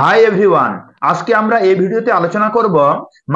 Hi everyone, আজকে আমরা এই ভিডিওতে আলোচনা করব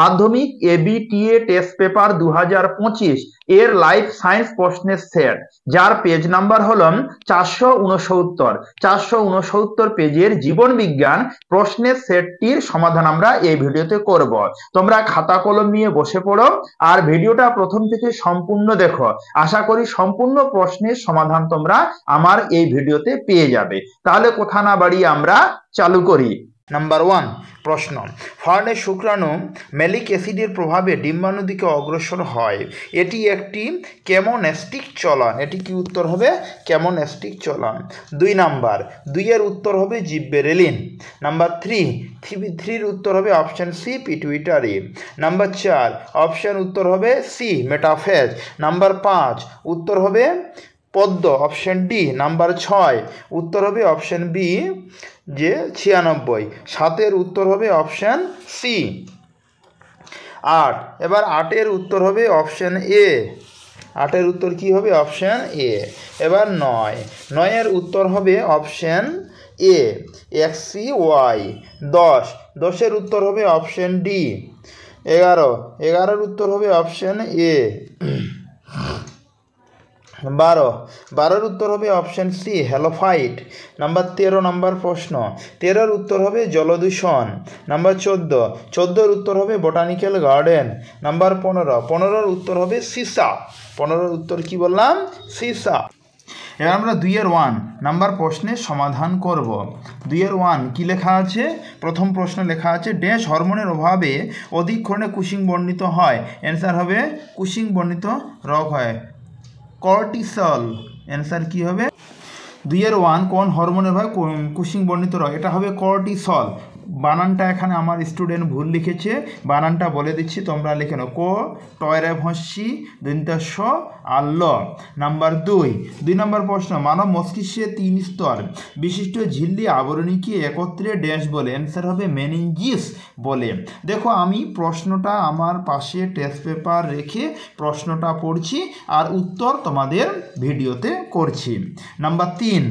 মাধ্যমিক এবিটিএ টেস্ট পেপার 2025 এর লাইফ সায়েন্স প্রশ্নের সেট, যার পেজ নাম্বার হলো 469 পেজের জীবন বিজ্ঞান প্রশ্নের সেটটির সমাধান আমরা এই ভিডিওতে করব। তোমরা খাতা কলম নিয়ে বসে পড়ো আর ভিডিওটা প্রথম থেকে সম্পূর্ণ দেখো। আশা করি সম্পূর্ণ প্রশ্নের সমাধান তোমরা আমার এই ভিডিওতে পেয়ে যাবে। তাহলে কথা না বাড়িয়ে আমরা চালু করি। নাম্বার 1 প্রশ্ন, ফার্নে শুক্রাণু ম্যালিক অ্যাসিডের প্রভাবে ডিম্বাণুর দিকে অগ্রসর হয়, এটি একটি কেমোনেস্টিক চলন। এটি কি উত্তর হবে? কেমোনেস্টিক চলন। 2 নাম্বার, 2 এর উত্তর হবে জিব্বেরেলিন। নাম্বার 3 উত্তর হবে option C pituitary. Number 4 option উত্তর হবে সি মেটাফেজ। নাম্বার 5 উত্তর হবে পদ্ম, অপশন ডি। নাম্বার 6 উত্তর হবে অপশন বি যে 96। 7 উত্তর হবে অপশন সি। 8, এবার 8 উত্তর হবে অপশন এ। 8 উত্তর কি হবে? Option A. এবার 9 উত্তর হবে অপশন এ XCY। 10 উত্তর হবে অপশন ডি। 11 উত্তর হবে অপশন এ। 12 উত্তর হবে option C halophyte. Number 13 number প্রশ্ন, 13 উত্তর হবে জলদূষণ। নাম্বার 14 উত্তর হবে বোটানিক্যাল গার্ডেন। নাম্বার 15 উত্তর হবে সিসা। 15 উত্তর কি বললাম? সিসা। এবার আমরা 2-1 নাম্বার প্রশ্নের সমাধান করব। 2-1 কি লেখা আছে? প্রথম প্রশ্ন লেখা আছে ড্যাশ হরমোনের অভাবে অধিক ক্ষণে কুশিং বর্ণিত হয়। অ্যান্সার হবে কুশিং বর্ণিত রোগ হয় কর্টিসল। অ্যান্সার কি হবে? 2-1 কোন হরমোনের হয় কুশিং বর্ণিত রোগ? এটা হবে কর্টিসল। বানানটা এখানে আমার স্টুডেন্ট ভুল লিখেছে, বানানটা বলে দিচ্ছি, তোমরা লিখে নাও। কো টয়রে ভস্যি দন্তাস্য আল্ল। নাম্বার 2 নম্বর প্রশ্ন, মানব মস্তিষ্কে 3 স্তর বিশিষ্ট ঝিল্লি আবরণীকে একত্রে ড্যাশ বলে। অ্যান্সার হবে মেনিনজিস বলে। দেখো আমি প্রশ্নটা আমার পাশে টেস্ট পেপার রেখে প্রশ্নটা পড়ছি আর উত্তর তোমাদের ভিডিওতে করছি। নাম্বার 3,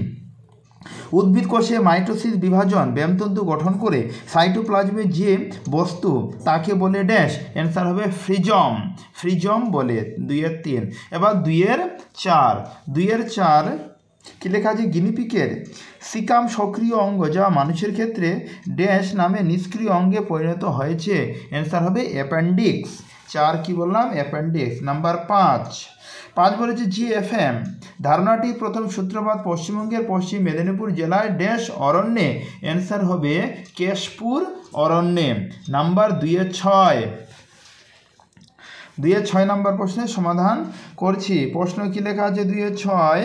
উদ্ভিদ কোষে মাইটোসিস বিভাজন ব্যামতন্তু গঠন করে সাইটোপ্লাজমে যে বস্তু তাকে বলে ড্যাশ। অ্যান্সার হবে ফ্রিজম বলে। 2-3। এবার 2-4 কি লেখা আছে? গিনিপিকের সিকাম সক্রিয় অঙ্গ যা মানুষের ক্ষেত্রে ড্যাশ নামে নিষ্ক্রিয় অঙ্গে পরিণত হয়েছে। অ্যান্সার হবে অ্যাপেন্ডিক্স। 4 কি বললাম? অ্যাপেন্ডিক্স। নাম্বার 5 বলেছে GFM ধারণাটি প্রথম সূত্রপাত পশ্চিমবঙ্গের পশ্চিম মেদিনীপুর জেলায় ড্যাশ অরণ্যে। অ্যান্সার হবে কেশপুর অরণ্যে। নাম্বার 2-6 নম্বর প্রশ্নের সমাধান করছি। প্রশ্ন কি লেখা আছে? 2-6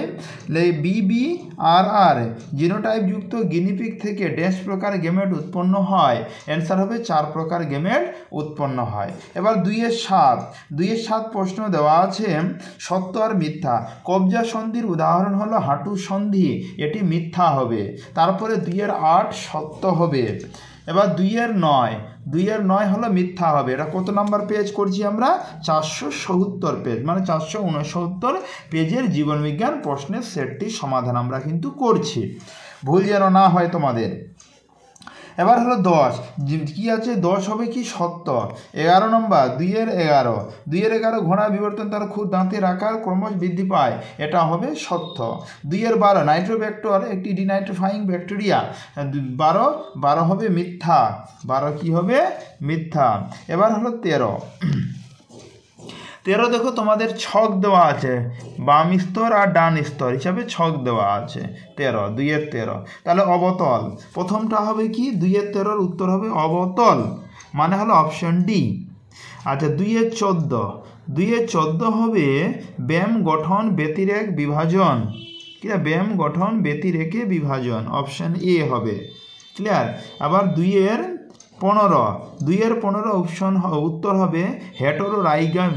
BBRR জিনোটাইপ যুক্ত গিনিপিগ থেকে ড্যাশ প্রকার গেমেট উৎপন্ন হয়। অ্যান্সার হবে 4 প্রকার গেমেট উৎপন্ন হয়। এবার 2-7 প্রশ্ন দেওয়া আছে সত্য আর মিথ্যা। কবজা সন্ধির উদাহরণ হলো হাঁটু সন্ধি, এটি মিথ্যা হবে। তারপরে 2-8 সত্য হবে। এবার 2-9 হলো মিথ্যা হবে। এটা কত নাম্বার পেজ করছি আমরা? 470 পেজ, মানে 469 পেজের জীবনবিজ্ঞান প্রশ্নের সেটটির সমাধান আমরা কিন্তু করছি, ভুল যেন না হয় তোমাদের। এবার হলো 10 কি আছে? 10 হবে কি? সত্য। 11 নম্বর 2-11 ঘোড়া বিবর্তন তার খুদ দাঁতের আকার ক্রমশ বৃদ্ধি পায়, এটা হবে সত্য। 2-12 নাইট্রোব্যাক্টর একটি ডিনাইট্রিফাইং ব্যাকটেরিয়া। 12 হবে মিথ্যা। 12 কি হবে? মিথ্যা। এবার হলো 13 দেখো তোমাদের ছক দেওয়া আছে, বাম স্তর আর ডান স্তর হিসাবে ছক দেওয়া আছে। 2-13 তাহলে অবতল। প্রথমটা হবে কি? 2-13 উত্তর হবে অবতল, মানে হলো অপশন ডি। আচ্ছা 2-14 হবে ব্যায়াম গঠন ব্যতিরেক বিভাজন। ব্যায়াম গঠন ব্যতিরেকে বিভাজন, অপশন এ হবে। ক্লিয়ার? আবার 2-15 অপশন উত্তর হবে হেটেরোজাইগাস।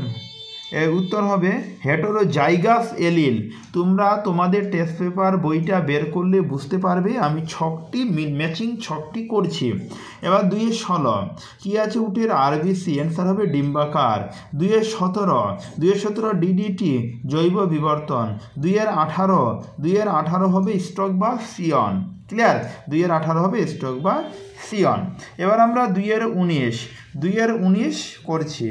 উত্তর হবে হেটেরোজাইগাস এলিল। তোমরা তোমাদের টেস্ট পেপার বইটা বের করলে বুঝতে পারবে আমি ছকটি ম্যাচিং ছকটি করছি। এবার 2-16 কি আছে? উটের আরবিসি। অ্যান্সার হবে ডিম্বাকার। 2-17 ডিডিটি জৈব বিবর্তন। 2-18 হবে স্ট্রোক বা সিয়ন। ক্লিয়ার? 2-18 হবে স্ট্রোক বা সিয়ন। এবার আমরা 2-19 করছি।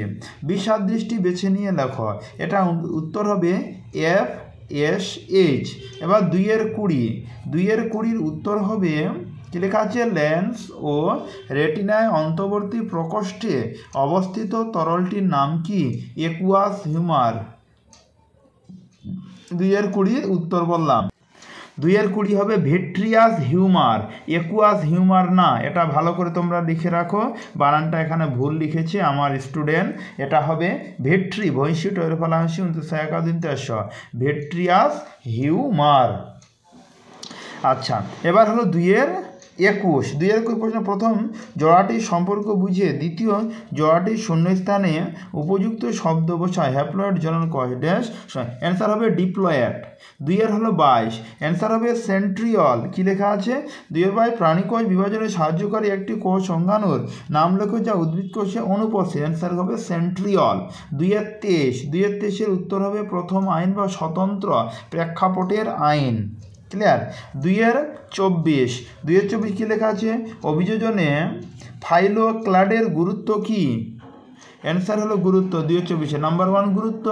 বিসাদৃষ্টি বেছে নিয়ে লেখো। এটা উত্তর হবে FSH। এবার 2-20 উত্তর হবে কি লেখা আছে? লেন্স ও রেটিনায় অন্তর্বর্তী প্রকোষ্ঠে অবস্থিত তরলটির নাম কি? Aqueous humour. 2-20 উত্তর বললাম। 2-20 হবে ভিট্রিয়াস হিউমার, একুয়াস হিউমার না। এটা ভালো করে তোমরা লিখে রাখো, বানানটা এখানে ভুল লিখেছে আমার স্টুডেন্ট। এটা হবে ভেট্রি ভৈঁসি টৈরফলাংশী 1951 ভিট্রিয়াস হিউমার। আচ্ছা, এবার হলো 2-21 প্রশ্ন। প্রথম জোড়াটির সম্পর্ক বুঝে দ্বিতীয় জোড়াটির শূন্যস্থানে উপযুক্ত শব্দ বসায়। হ্যাপ্লয়েড জনন কয় ড্যাশ। অ্যান্সার হবে ডিপ্লয়েড। 2-22 অ্যান্সার হবে সেন্ট্রিওল। কি লেখা আছে? 2-22 প্রাণীকোষ বিভাজনে সাহায্যকারী একটি কোষ অঙ্গাণুর নাম লেখো যা উদ্ভিদ কোষে অনুপস্থিত। অ্যান্সার হবে সেন্ট্রিওল। 2-23 উত্তর হবে প্রথম আইন বা স্বতন্ত্র প্রেক্ষাপটের আইন। ক্লিয়ার? 2-24 কি লেখা আছে? অভিযোজনে ফাইলোক্লাডের গুরুত্ব কি? অ্যান্সার হলো গুরুত্ব 2-24 নাম্বার 1 গুরুত্ব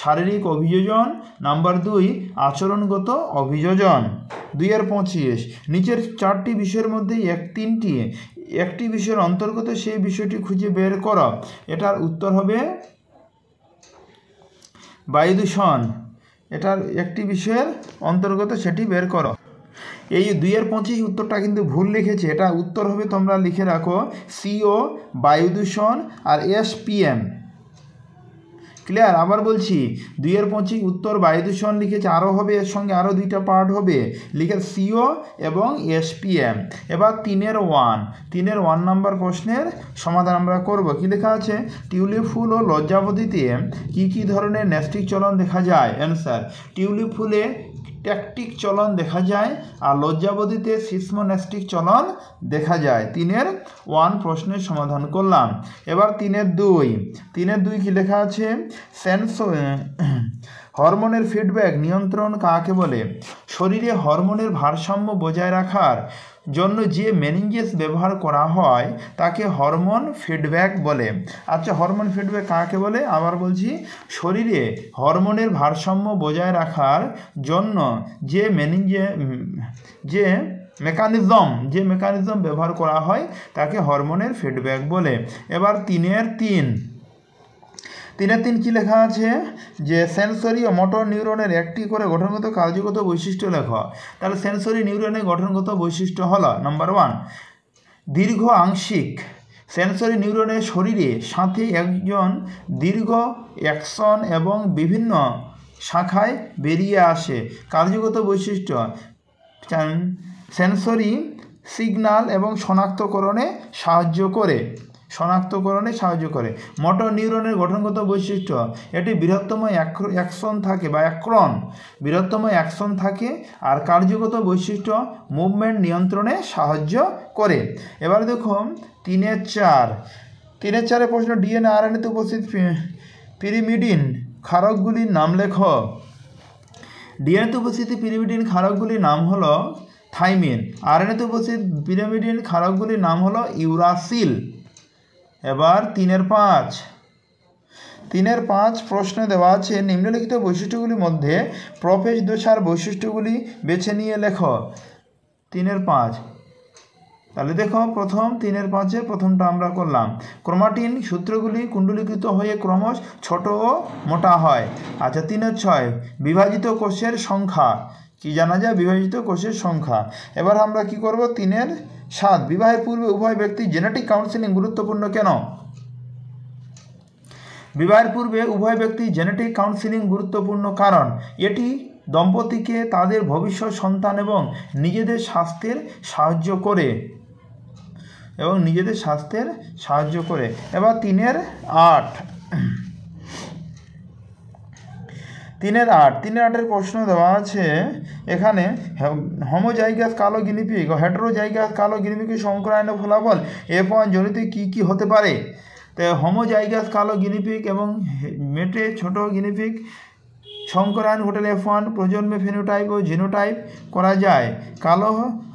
শারীরিক অভিযোজন, নাম্বার 2 আচরণগত অভিযোজন। 2-25 নিচের 4টি বিষয়ের মধ্যে একটি বিষয়ের অন্তর্গত সেই বিষয়টি খুঁজে বের করো। এটার উত্তর হবে বায়ু দূষণ। এটার একটি বিষয়ের অন্তর্গত সেটি বের করো। এই 2-25 উত্তরটা কিন্তু ভুল লিখেছে। এটা উত্তর হবে, তোমরা লিখে রাখো, CO বায়ু দূষণ আর SPM। ক্লিয়ার? আবার বলছি, 2-25 উত্তর বায়ু দূষণ লিখেছে, আরও হবে এর সঙ্গে আরও 2টা পার্ট হবে, লিখে CO এবং SPM। এবার 3-1 নম্বর প্রশ্নের সমাধান আমরা করব। কি লেখা আছে? টিউলিপ ফুল ও লজ্জাবতীতে কি ধরনের ন্যাস্টিক চলন দেখা যায়? অ্যান্সার টিউলিপ ফুলে ট্যাকটিক চলন দেখা যায় আর লজ্জাবতীতে সিসমোন্যাস্টিক চলন দেখা যায়। 3-1 প্রশ্নের সমাধান করলাম। এবার 3-2 কি লেখা আছে? হরমোনের ফিডব্যাক নিয়ন্ত্রণ কাকে বলে? শরীরে হরমোনের ভারসাম্য বজায় রাখার জন্য যে মেনিঞ্জেস ব্যবহার করা হয় তাকে হরমোন ফিডব্যাক বলে। আচ্ছা, হরমোন ফিডব্যাক কাকে বলে? আবার বলছি, শরীরে হরমোনের ভারসাম্য বজায় রাখার জন্য যে মেকানিজম ব্যবহার করা হয় তাকে হরমোনের ফিডব্যাক বলে। এবার 3-3 কি লেখা আছে? যে সেন্সরি ও মোটর নিউরনের একটি করে গঠনগত কার্যগত বৈশিষ্ট্য লেখো। তাহলে সেন্সরি নিউরনের গঠনগত বৈশিষ্ট্য হলো নাম্বার 1 দীর্ঘ আংশিক। সেন্সরি নিউরনের শরীরে সাথে একজন দীর্ঘ অ্যাকশন এবং বিভিন্ন শাখায় বেরিয়ে আসে। কার্যগত বৈশিষ্ট্য সেন্সরি সিগন্যাল এবং শনাক্তকরণে সাহায্য করে। মোটর নিউরনের গঠনগত বৈশিষ্ট্য এটি বৃহত্তম অ্যাকশন থাকে বা বৃহত্তম অ্যাকশন থাকে আর কার্যগত বৈশিষ্ট্য মুভমেন্ট নিয়ন্ত্রণে সাহায্য করে। এবার দেখো 3-4 প্রশ্ন। ডিএনএ আরএনএতে উপস্থিত পিরিমিডিন ক্ষারকগুলির নাম লেখো। ডিএনএতে উপস্থিত পিরিমিডিন ক্ষারকগুলির নাম হলো থাইমিন। আরএনএতে উপস্থিত পিরিমিডিন ক্ষারকগুলির নাম হলো ইউরাসিল। এবার 3-5 প্রশ্নে দেওয়া আছে নিম্নলিখিত বৈশিষ্ট্যগুলির মধ্যে প্রোফেজ দশার বৈশিষ্ট্যগুলি বেছে নিয়ে লেখো। 3-5 তাহলে দেখো, প্রথম 3-5 প্রথমটা আমরা করলাম। ক্রোমাটিন সূত্রগুলি কুণ্ডলীকৃত হয়ে ক্রমশ ছোট ও মোটা হয়। আচ্ছা, 3-6 বিভাজিত কোষের সংখ্যা। কি জানা যায়? বিভাজিত কোষের সংখ্যা। এবার আমরা কি করব? 3-7 বিবাহের পূর্বে উভয় ব্যক্তি জেনেটিক কাউন্সেলিং গুরুত্বপূর্ণ কেন? বিবাহের পূর্বে উভয় ব্যক্তি জেনেটিক কাউন্সেলিং গুরুত্বপূর্ণ কারণ এটি দম্পতিকে তাদের ভবিষ্যৎ সন্তান এবং নিজেদের স্বাস্থ্যের সাহায্য করে। এবার 3-8 প্রশ্ন দেওয়া আছে এখানে। হোমোজাইগাস কালো গিনিপিগ ও হেটেরোজাইগাস কালো গিনিপিগের সংকরায়নের ফলাফল F1 জনিত কি হতে পারে? তো হোমোজাইগাস কালো গিনিপিগ এবং মেটে ছোট গিনিপিগ সংকরায়ন ঘটলে F1 প্রজন্মে ফেনোটাইপ ও জিনোটাইপ করা যায়। কালো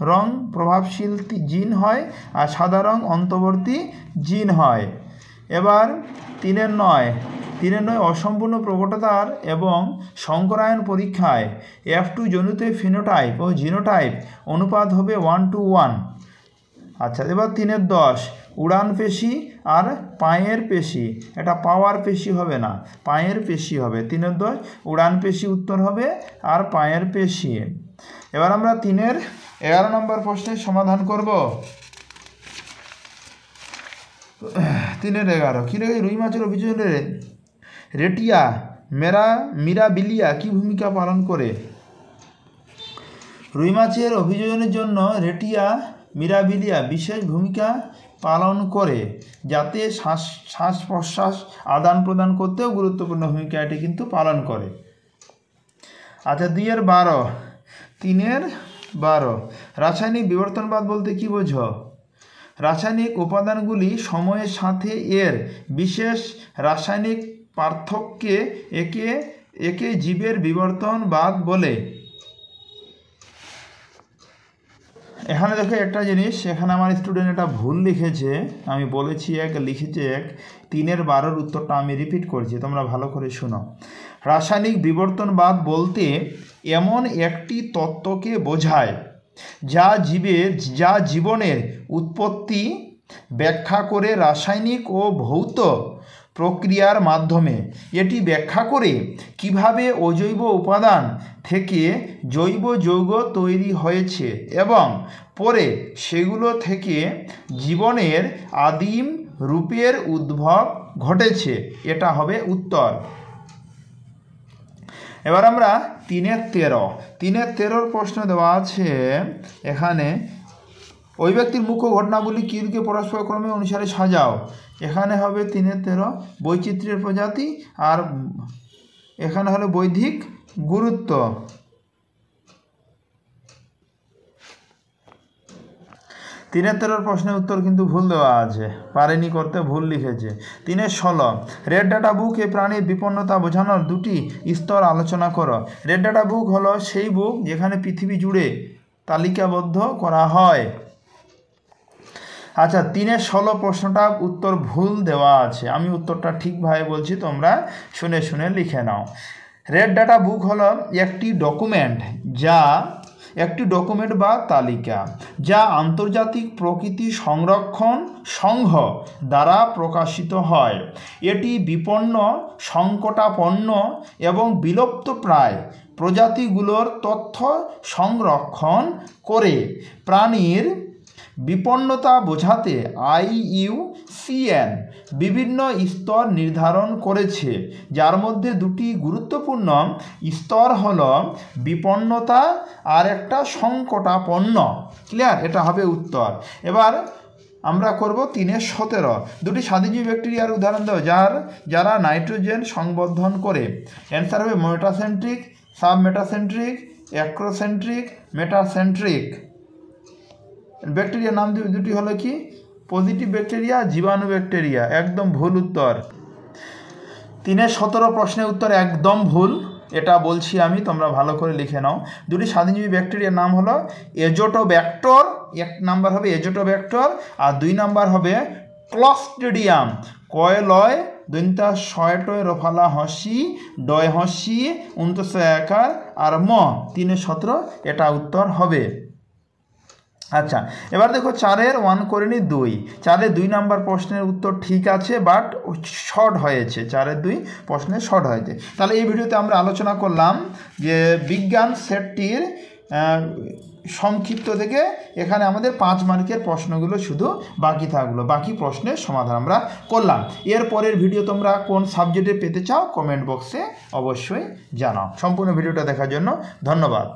রং প্রভাবশীল জিন হয় আর সাদা রং অন্তর্বর্তী জিন হয়। এবার 3-9 অসম্পূর্ণ প্রকটতার এবং সংকরায়ন পরীক্ষায় F2 জনুতে ফিনোটাইপ ও জিনোটাইপ অনুপাত হবে 1:1। আচ্ছা, এবার 3-10 উড়ান পেশি আর পায়ের পেশি, এটা পাওয়ার পেশি হবে না, পায়ের পেশি হবে। 3-10 উড়ান পেশি উত্তর হবে আর পায়ের পেশি। এবার আমরা 3-11 নম্বর প্রশ্নের সমাধান করব। 3-11 কি লেগে রুই মাছের অভিযোজনে রেটিয়া মিরাবিলিয়া কি ভূমিকা পালন করে? রুই মাছের অভিযোজনের জন্য রেটিয়া মিরাবিলিয়া বিশেষ ভূমিকা পালন করে, যাতে শ্বাস প্রশ্বাস আদান প্রদান করতেও গুরুত্বপূর্ণ ভূমিকা এটি কিন্তু পালন করে। আচ্ছা, 3-12 রাসায়নিক বিবর্তনবাদ বলতে কি বোঝো? রাসায়নিক উপাদানগুলি সময়ের সাথে এর বিশেষ রাসায়নিক পার্থক্যে একে জীবের বিবর্তনবাদ বলে। এখানে দেখো একটা জিনিস, এখানে আমার স্টুডেন্ট এটা ভুল লিখেছে, আমি বলেছি এক লিখেছে এক। 3-12 উত্তরটা আমি রিপিট করছি, তোমরা ভালো করে শোনো। রাসায়নিক বিবর্তনবাদ বলতে এমন একটি তত্ত্বকে বোঝায় যা জীবনের উৎপত্তি ব্যাখ্যা করে রাসায়নিক ও ভৌত প্রক্রিয়ার মাধ্যমে। এটি ব্যাখ্যা করে কিভাবে অজৈব উপাদান থেকে জৈব যৌগ তৈরি হয়েছে এবং পরে সেগুলো থেকে জীবনের আদিম রূপের উদ্ভব ঘটেছে। এটা হবে উত্তর। এবার আমরা 3-13 প্রশ্ন দেওয়া আছে এখানে। ওই ব্যক্তির মুখ্য ঘটনাবলী কিলকে পরস্পর ক্রমে অনুসারে সাজাও। এখানে হবে 3-13 বৈচিত্র্যের প্রজাতি, আর এখানে হলো বৈধিক গুরুত্ব। 3-13 প্রশ্নের উত্তর কিন্তু ভুল দেওয়া আছে, পারেনি করতে, ভুল লিখেছে। 3-16 রেড ডাটা বুক এ প্রাণীর বিপন্নতা বোঝানোর দুটি স্তর আলোচনা করো। রেড ডাটা বুক হলো সেই বুক যেখানে পৃথিবী জুড়ে তালিকাবদ্ধ করা হয়। আচ্ছা, 3-16 প্রশ্নটা উত্তর ভুল দেওয়া আছে, আমি উত্তরটা ঠিকভাবে বলছি, তোমরা শুনে শুনে লিখে নাও। রেড ডাটা বুক হলো একটি ডকুমেন্ট বা তালিকা যা আন্তর্জাতিক প্রকৃতি সংরক্ষণ সংঘ দ্বারা প্রকাশিত হয়। এটি বিপন্ন, সংকটাপন্ন এবং বিলুপ্তপ্রায় প্রজাতিগুলোর তথ্য সংরক্ষণ করে। প্রাণীর বিপন্নতা বোঝাতে IUCN বিভিন্ন স্তর নির্ধারণ করেছে, যার মধ্যে দুটি গুরুত্বপূর্ণ স্তর হল বিপন্নতা আর একটা সংকটাপন্ন। ক্লিয়ার? এটা হবে উত্তর। এবার আমরা করব 3-17 দুটি স্বাদুজীবী ব্যাকটেরিয়ার উদাহরণ দাও যারা নাইট্রোজেন সংবর্ধন করে। অ্যান্সার হবে মেটাসেন্ট্রিক, সাবমেটাসেন্ট্রিক, অ্যাক্রোসেন্ট্রিক, মেটাসেন্ট্রিক। ব্যাকটেরিয়ার নাম দুটি হলো কি? পজিটিভ ব্যাকটেরিয়া, জীবাণু ব্যাকটেরিয়া। একদম ভুল উত্তর। 3-17 প্রশ্নের উত্তর একদম ভুল, এটা বলছি আমি, তোমরা ভালো করে লিখে নাও। দুটি স্বাধীনজীবী ব্যাকটেরিয়ার নাম হলো এজোটোব্যাক্টর, 1 নাম্বার হবে এজোটোব্যাক্টর আর 2 নাম্বার হবে ক্লস্ট্রিডিয়াম। কয়লয় দন্তা শয়টয় রফালা হসি ডয় হসি 29 আর 3-17 এটা উত্তর হবে। আচ্ছা, এবার দেখো 4-1 করে নি 2। 4-2 নাম্বার প্রশ্নের উত্তর ঠিক আছে, বাট শর্ট হয়েছে। 4-2 প্রশ্নের শর্ট হয়েছে। তাহলে এই ভিডিওতে আমরা আলোচনা করলাম যে বিজ্ঞান সেটটির সংক্ষিপ্ত থেকে এখানে আমাদের 5 মার্কের প্রশ্নগুলো শুধু বাকি থাকলো, বাকি প্রশ্নের সমাধান আমরা করলাম। এর পরের ভিডিও তোমরা কোন সাবজেক্টে পেতে চাও কমেন্ট বক্সে অবশ্যই জানাও। সম্পূর্ণ ভিডিওটা দেখার জন্য ধন্যবাদ।